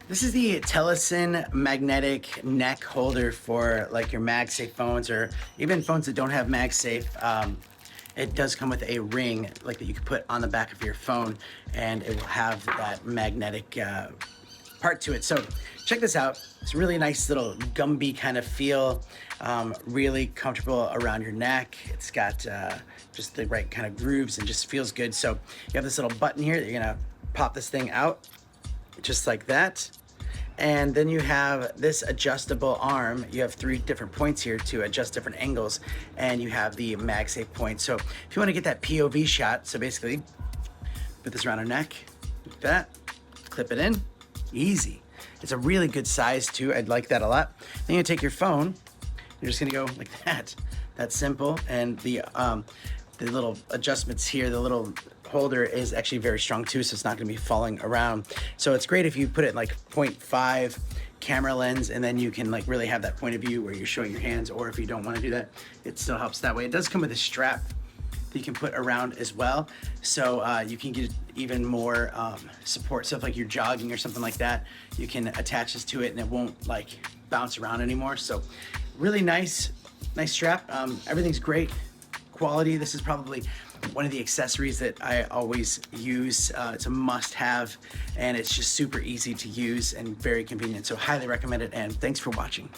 This is the Telesin magnetic neck holder for like your Magsafe phones or even phones that don't have Magsafe. It does come with a ring like that you can put on the back of your phone, and it will have that magnetic part to it. So check this out. It's a really nice little Gumby kind of feel, really comfortable around your neck. It's got just the right kind of grooves and just feels good. So you have this little button here that you're gonna pop this thing out just like that. And then you have this adjustable arm. You have 3 different points here to adjust different angles, and you have the MagSafe point. So if you want to get that POV shot, so basically put this around our neck like that, clip it in, easy. It's a really good size too. I'd like that a lot. Then you take your phone, you're just gonna go like that. That's simple. And the little adjustments here, the little holder is actually very strong too, so it's not gonna be falling around. So it's great if you put it in like 0.5 camera lens, and then you can like really have that point of view where you're showing your hands, or if you don't wanna do that, it still helps that way. It does come with a strap that you can put around as well, so you can get even more support. So if like you're jogging or something like that, you can attach this to it and it won't like bounce around anymore. So really nice strap. Everything's great quality. This is probably one of the accessories that I always use. It's a must-have, and it's just super easy to use and very convenient. So highly recommend it, and thanks for watching.